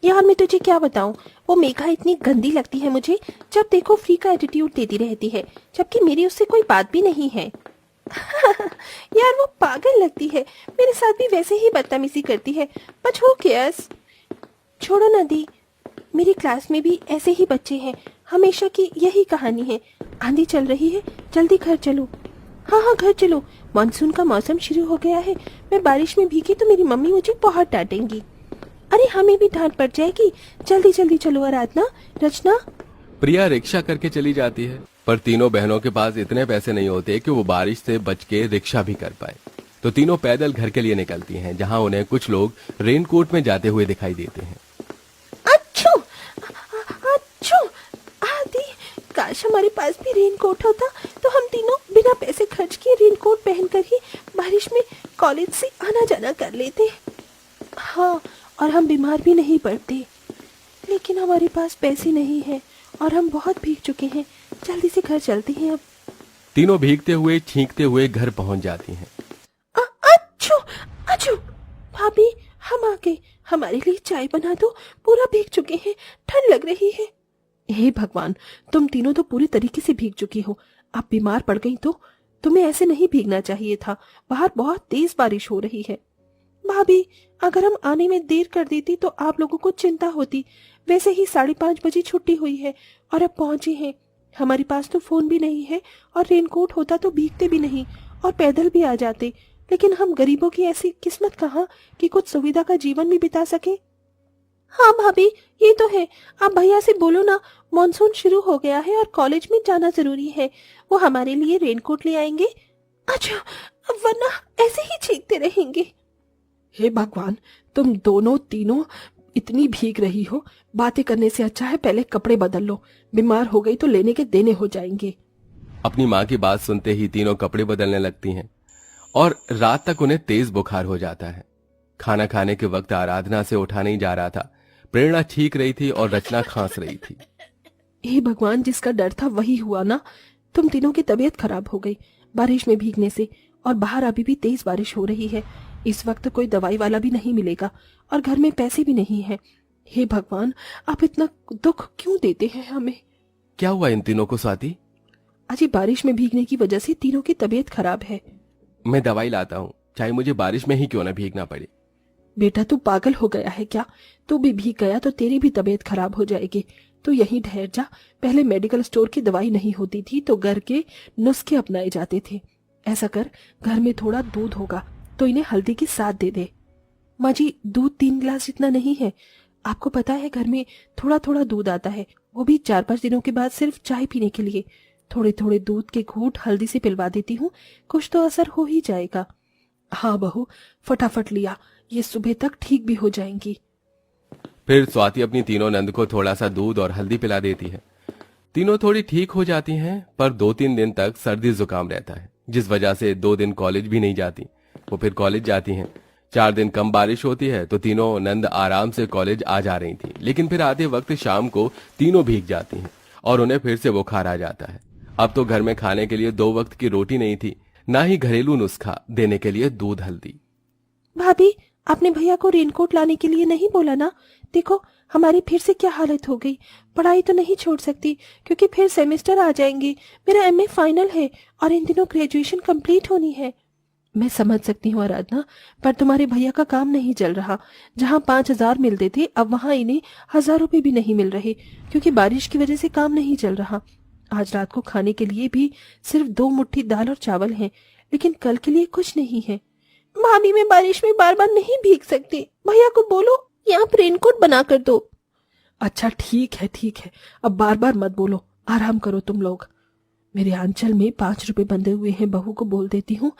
यार मैं तुझे क्या बताऊं, वो मेघा इतनी गंदी लगती है मुझे। जब देखो फ्री का एटीट्यूड देती रहती है, जबकि मेरी उससे कोई बात भी नहीं है। यार वो पागल लगती है, मेरे साथ भी वैसे ही बदतमीजी करती है। But who cares. छोड़ो ना दी, मेरी क्लास में भी ऐसे ही बच्चे हैं, हमेशा की यही कहानी है। आंधी चल रही है, जल्दी घर चलो। हाँ हाँ घर चलो, मानसून का मौसम शुरू हो गया है। मैं बारिश में भीगी तो मेरी मम्मी मुझे बहुत डांटेंगी। अरे हमें भी डांट पड़ जाएगी। जल्दी जल्दी चलो आराधना, रचना। प्रिया रिक्शा करके चली जाती है, पर तीनों बहनों के पास इतने पैसे नहीं होते कि वो बारिश से बच के रिक्शा भी कर पाए। तो तीनों पैदल घर के लिए निकलती हैं, जहां उन्हें कुछ लोग रेनकोट में जाते हुए दिखाई देते हैं। अच्छू अच्छू आदि, काश हमारे पास भी रेनकोट होता तो हम तीनों बिना पैसे खर्च किए रेनकोट पहनकर ही बारिश में कॉलेज से आना जाना कर लेते। हाँ, और हम बीमार भी नहीं पड़ते। लेकिन हमारे पास पैसे नहीं हैं और हम बहुत भीग चुके हैं। जल्दी से घर चलते हैं अब। तीनों भीगते हुए छींकते हुए घर पहुंच जाती हैं। अच्छू अच्छू भाभी, हम आ गए। हमारे लिए चाय बना दो, पूरा भीग चुके हैं, ठंड लग रही है। हे भगवान, तुम तीनों तो पूरी तरीके से भीग चुकी हो। अब बीमार पड़ गई तो तुम्हें ऐसे नहीं भीगना चाहिए था। बाहर बहुत तेज बारिश हो रही है। भाभी, अगर हम आने में देर कर देती तो आप लोगों को चिंता होती। वैसे ही 5:30 छुट्टी हुई है और अब पहुंचे हैं। हमारे पास तो फोन भी नहीं है, और रेनकोट होता तो भीगते भी नहीं और पैदल भी आ जाते। लेकिन हम गरीबों की ऐसी किस्मत कहाँ कि कुछ सुविधा का जीवन भी बिता सके। हाँ भाभी, ये तो है। आप भैया से बोलो ना, मॉनसून शुरू हो गया है और कॉलेज में जाना जरूरी है। वो हमारे लिए रेनकोट ले आएंगे। अच्छा, वरना ऐसे ही चीखते रहेंगे। हे भगवान, तुम दोनों तीनों इतनी भीग रही हो। बातें करने से अच्छा है पहले कपड़े बदल लो। बीमार हो गई तो लेने के देने हो जाएंगे। अपनी माँ की बात सुनते ही तीनों कपड़े बदलने लगती हैं और रात तक उन्हें तेज बुखार हो जाता है। खाना खाने के वक्त आराधना से उठा नहीं जा रहा था। प्रेरणा छींक रही थी और रचना खांस रही थी। हे भगवान, जिसका डर था वही हुआ ना। तुम तीनों की तबीयत खराब हो गई बारिश में भीगने से, और बाहर अभी भी तेज बारिश हो रही है। इस वक्त कोई दवाई वाला भी नहीं मिलेगा और घर में पैसे भी नहीं है। हे भगवान, आप इतना दुख क्यों देते हैं हमें। क्या हुआ इन तीनों को स्वाति? अजी, बारिश में भीगने की वजह से तीनों की तबीयत खराब है। मैं दवाई लाता हूँ, चाहे मुझे बारिश में ही क्यों ना भीगना पड़े। बेटा, तू पागल हो गया है क्या? तू भी भीग गया तो तेरी भी तबीयत खराब हो जाएगी। तू यहीं ठहर जा। पहले मेडिकल स्टोर की दवाई नहीं होती थी तो घर के नुस्खे अपनाए जाते थे। ऐसा कर, घर में थोड़ा दूध होगा तो इन्हें हल्दी के साथ दे दे। माँ जी, दूध 3 गिलास जितना नहीं है। आपको पता है घर में थोड़ा थोड़ा दूध आता है, वो भी 4-5 दिनों के बाद सिर्फ चाय पीने के लिए। थोड़े थोड़े दूध के घूंट हल्दी से पिलवा देती हूँ, कुछ तो असर हो ही जाएगा। हाँ बहू, फटाफट लिया, ये सुबह तक ठीक भी हो जाएंगी। फिर स्वाति अपनी तीनों नंद को थोड़ा सा दूध और हल्दी पिला देती है। तीनों थोड़ी ठीक हो जाती हैं, पर 2-3 दिन तक सर्दी जुकाम रहता है, जिस वजह से 2 दिन कॉलेज भी नहीं जाती। वो फिर कॉलेज जाती हैं। 4 दिन कम बारिश होती है तो तीनों नंद आराम से कॉलेज आ जा रही थी, लेकिन फिर आते वक्त शाम को तीनों भीग जाती हैं और उन्हें फिर से बुखार आ जाता है। अब तो घर में खाने के लिए 2 वक्त की रोटी नहीं थी, ना ही घरेलू नुस्खा देने के लिए दूध हल्दी। भाभी, आपने भैया को रेनकोट लाने के लिए नहीं बोला ना? देखो हमारी फिर से क्या हालत हो गई। पढ़ाई तो नहीं छोड़ सकती क्योंकि फिर सेमेस्टर आ जाएंगे। मेरा एमए फाइनल है और इन दिनों ग्रेजुएशन कंप्लीट होनी है। मैं समझ सकती हूँ आराधना, पर तुम्हारे भैया का काम नहीं चल रहा। जहाँ 5,000 मिलते थे अब वहाँ इन्हें 1,000 रुपए भी नहीं मिल रहे, क्योंकि बारिश की वजह से काम नहीं चल रहा। आज रात को खाने के लिए भी सिर्फ 2 मुट्ठी दाल और चावल हैं, लेकिन कल के लिए कुछ नहीं है। भाभी, मैं बारिश में बार बार नहीं भीग सकती। भैया को बोलो यहाँ रेनकोट बना कर दो। अच्छा ठीक है ठीक है, अब बार बार मत बोलो, आराम करो तुम लोग। मेरे आंचल में 5 रुपए बंधे हुए हैं, बहू को बोल देती हूँ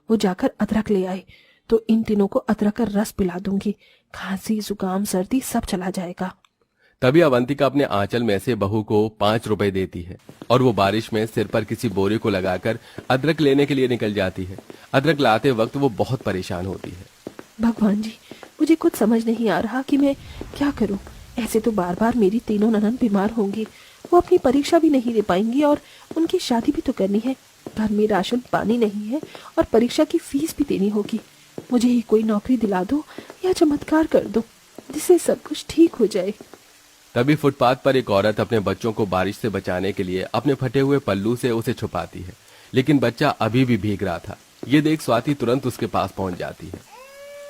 वो जाकर अदरक ले आए तो इन तीनों को अदरक का रस पिला दूंगी। खांसी जुकाम सर्दी सब चला जाएगा। तभी अवंतिका अपने आंचल में से बहू को 5 रुपए देती है और वो बारिश में सिर पर किसी बोरे को लगाकर अदरक लेने के लिए निकल जाती है। अदरक लाते वक्त वो बहुत परेशान होती है। भगवान जी, मुझे कुछ समझ नहीं आ रहा कि मैं क्या करूं। ऐसे तो बार बार मेरी तीनों ननद बीमार होंगी, वो अपनी परीक्षा भी नहीं दे पाएंगी और उनकी शादी भी तो करनी है। घर में राशन पानी नहीं है और परीक्षा की फीस भी देनी होगी। मुझे ही कोई नौकरी दिला दो या चमत्कार कर दो जल्दी से सब कुछ ठीक हो जाए। तभी फुटपाथ पर एक औरत अपने बच्चों को बारिश से बचाने के लिए अपने फटे हुए पल्लू से उसे छुपाती है, लेकिन बच्चा अभी भी भीग रहा था। ये देख स्वाति तुरंत उसके पास पहुंच जाती है।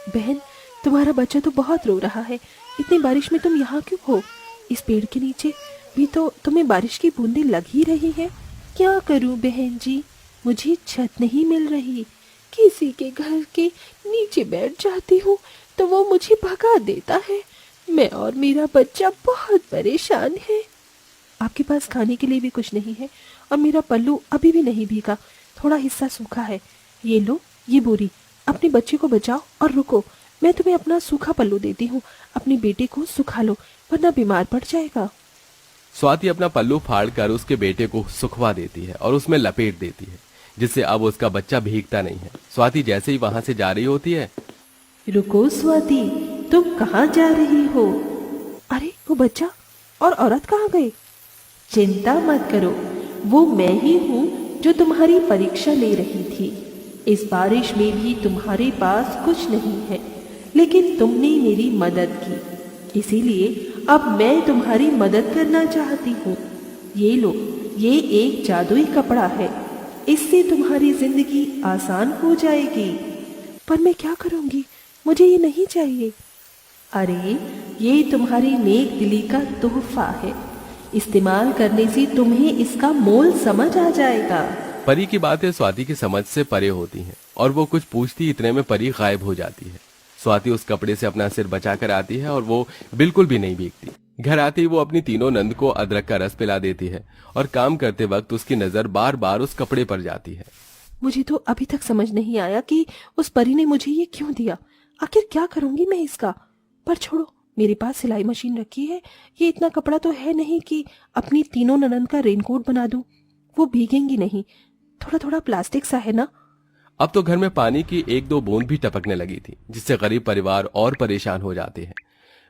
बहन, तुम्हारा बच्चा तो बहुत रो रहा है। इतनी बारिश में तुम यहाँ क्यों हो? इस पेड़ के नीचे भी तो तुम्हें बारिश की बूंदें लग ही रही है। क्या करूं बहन जी, मुझे छत नहीं मिल रही। किसी के घर के नीचे बैठ जाती हूँ तो वो मुझे भगा देता है। मैं और मेरा बच्चा बहुत परेशान है। आपके पास खाने के लिए भी कुछ नहीं है और मेरा पल्लू अभी भी नहीं भीगा, थोड़ा हिस्सा सूखा है। ये लो ये बोरी, अपने बच्चे को बचाओ और रुको, मैं तुम्हें अपना सूखा पल्लू देती हूँ। अपने बेटे को सुखा लो वरना बीमार पड़ जाएगा। स्वाति अपना पल्लू फाड़कर उसके बेटे को सुखवा देती है और उसमें लपेट देती है, जिससे अब उसका बच्चा भीगता नहीं है। स्वाति जैसे ही वहां से जा रही होती है, रुको स्वाति, तुम कहाँ जा रही हो? अरे वो बच्चा और औरत कहाँ गए? चिंता मत करो, वो मैं ही हूँ जो तुम्हारी परीक्षा ले रही थी। इस बारिश में भी तुम्हारे पास कुछ नहीं है, लेकिन तुमने मेरी मदद की, इसीलिए अब मैं तुम्हारी मदद करना चाहती हूँ। ये लो, ये एक जादुई कपड़ा है, इससे तुम्हारी जिंदगी आसान हो जाएगी। पर मैं क्या करूँगी, मुझे ये नहीं चाहिए। अरे ये तुम्हारी नेक दिली का तोहफा है, इस्तेमाल करने से तुम्हें इसका मोल समझ आ जाएगा। परी की बातें स्वाति की समझ से परे होती हैं और वो कुछ पूछती इतने में परी गायब हो जाती है। स्वाति उस कपड़े से अपना सिर बचाकर आती है और वो बिल्कुल भी नहीं भीगती। घर आते ही वो अपनी तीनों नंद को अदरक का रस पिला देती है और काम करते वक्त उसकी नजर बार बार उस कपड़े पर जाती है। मुझे तो अभी तक समझ नहीं आया कि उस परी ने मुझे ये क्यों दिया। आखिर क्या करूंगी मैं इसका? पर छोड़ो, मेरे पास सिलाई मशीन रखी है। ये इतना कपड़ा तो है नहीं कि अपनी तीनों ननद का रेनकोट बना दूं। वो भीगेंगी नहीं, थोड़ा थोड़ा प्लास्टिक सा है ना। अब तो घर में पानी की एक दो बूंद भी टपकने लगी थी, जिससे गरीब परिवार और परेशान हो जाते हैं।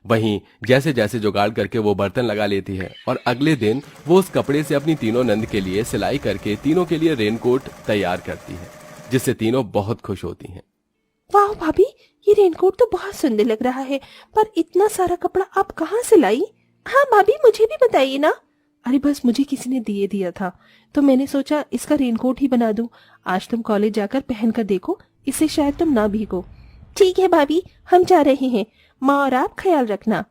वहीं जैसे जैसे जुगाड़ करके वो बर्तन लगा लेती है और अगले दिन वो उस कपड़े से अपनी तीनों नंद के लिए सिलाई करके तीनों के लिए रेनकोट तैयार करती है, जिससे तीनों बहुत खुश होती हैं। वाह भाभी, ये रेनकोट तो बहुत सुंदर लग रहा है, पर इतना सारा कपड़ा आप कहाँ से लाई? हाँ भाभी, मुझे भी बताइए ना। अरे बस मुझे किसी ने दिया था तो मैंने सोचा इसका रेनकोट ही बना दूं। आज तुम कॉलेज जाकर पहन कर देखो, इससे शायद तुम ना भीगो। ठीक है भाभी, हम जा रहे हैं। माँ और आप ख्याल रखना।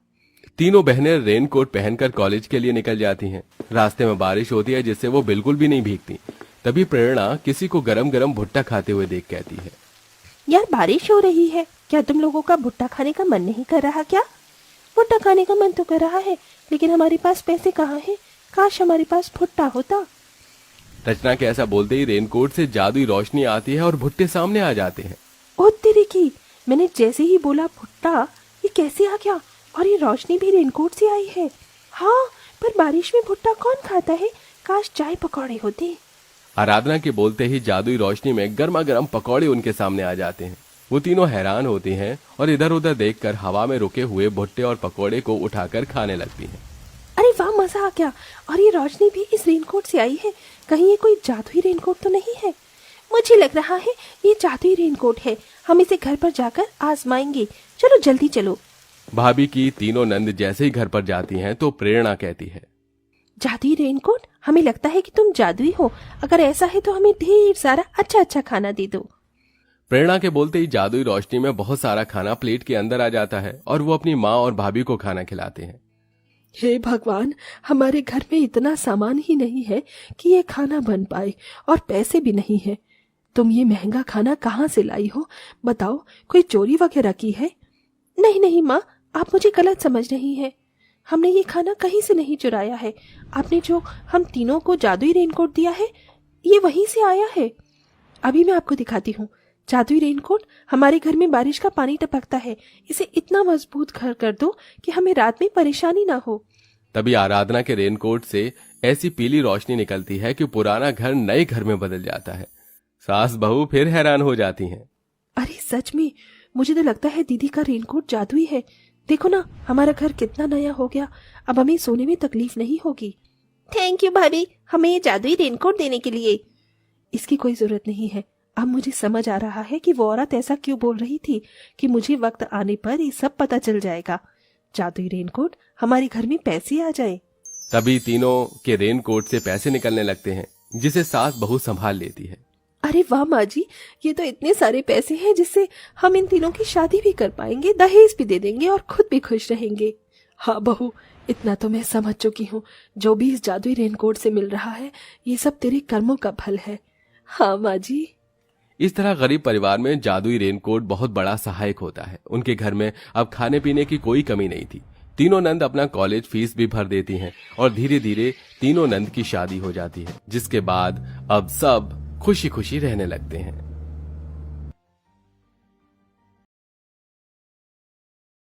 तीनों बहनें रेनकोट पहनकर कॉलेज के लिए निकल जाती हैं। रास्ते में बारिश होती है, जिससे वो बिल्कुल भी नहीं भीगती। तभी प्रेरणा किसी को गरम गरम भुट्टा खाते हुए देख कहती है, यार बारिश हो रही है, क्या तुम लोगों का भुट्टा खाने का मन नहीं कर रहा क्या? भुट्टा खाने का मन तो कर रहा है, लेकिन हमारे पास पैसे कहाँ हैं? काश हमारे पास भुट्टा होता। रचना के ऐसा बोलते ही रेनकोट से जादुई रोशनी आती है और भुट्टे सामने आ जाते हैं। ओ तेरे की, मैंने जैसे ही बोला भुट्टा, ये कैसे आ गया? और ये रोशनी भी रेनकोट से आई है। हाँ, पर बारिश में भुट्टा कौन खाता है? काश चाय पकौड़े होते। आराधना के बोलते ही जादुई रोशनी में गर्मा गर्म पकौड़े उनके सामने आ जाते हैं। वो तीनों हैरान होती हैं और इधर उधर देखकर हवा में रुके हुए भुट्टे और पकौड़े को उठाकर खाने लगती हैं। अरे वाह, मजा आ गया। और ये रोशनी भी इस रेनकोट से आई है। कहीं ये कोई जादुई रेनकोट तो नहीं है? मुझे लग रहा है ये जादुई रेनकोट है। हम इसे घर पर जाकर आजमाएंगे। चलो जल्दी चलो। भाभी की तीनों नंद जैसे ही घर पर जाती हैं तो प्रेरणा कहती है, जादुई रेनकोट, हमें लगता है कि तुम जादुई हो। अगर ऐसा है तो हमें ढेर सारा अच्छा अच्छा खाना दे दो। प्रेरणा के बोलते ही जादुई रोशनी में बहुत सारा खाना प्लेट के अंदर आ जाता है और वो अपनी माँ और भाभी को खाना खिलाते हैं। हे भगवान, हमारे घर में इतना सामान ही नहीं है कि ये खाना बन पाए, और पैसे भी नहीं है। तुम ये महंगा खाना कहाँ से लाई हो? बताओ, कोई चोरी वगैरह की है? नहीं नहीं माँ, आप मुझे गलत समझ रही हैं। हमने ये खाना कहीं से नहीं चुराया है। आपने जो हम तीनों को जादुई रेनकोट दिया है, ये वहीं से आया है। अभी मैं आपको दिखाती हूँ। जादुई रेनकोट, हमारे घर में बारिश का पानी टपकता है। इसे इतना मजबूत घर कर दो कि हमें रात में परेशानी ना हो। तभी आराधना के रेनकोट से ऐसी पीली रोशनी निकलती है कि पुराना घर नए घर में बदल जाता है। सास बहू फिर हैरान हो जाती हैं। अरे सच में, मुझे तो लगता है दीदी का रेनकोट जादुई है। देखो ना, हमारा घर कितना नया हो गया। अब हमें सोने में तकलीफ नहीं होगी। थैंक यू भाभी, हमें ये जादुई रेनकोट देने के लिए। इसकी कोई जरूरत नहीं है। अब मुझे समझ आ रहा है कि वो औरत ऐसा क्यों बोल रही थी कि मुझे वक्त आने पर ये सब पता चल जाएगा। जादुई रेनकोट, हमारे घर में पैसे आ जाए। तभी तीनों के रेनकोट से पैसे निकलने लगते हैं, जिसे सास बहू संभाल लेती है। अरे वाह माँ जी, ये तो इतने सारे पैसे हैं जिससे हम इन तीनों की शादी भी कर पाएंगे, दहेज भी दे देंगे और खुद भी खुश रहेंगे। हाँ बहू, इतना तो मैं समझ चुकी हूँ। जो भी इस जादुई रेनकोट से मिल रहा है, ये सब तेरे कर्मों का फल है। हाँ माँ जी। इस तरह गरीब परिवार में जादुई रेनकोट बहुत बड़ा सहायक होता है। उनके घर में अब खाने पीने की कोई कमी नहीं थी। तीनों नंद अपना कॉलेज फीस भी भर देती हैं और धीरे धीरे तीनों नंद की शादी हो जाती है, जिसके बाद अब सब खुशी खुशी रहने लगते हैं।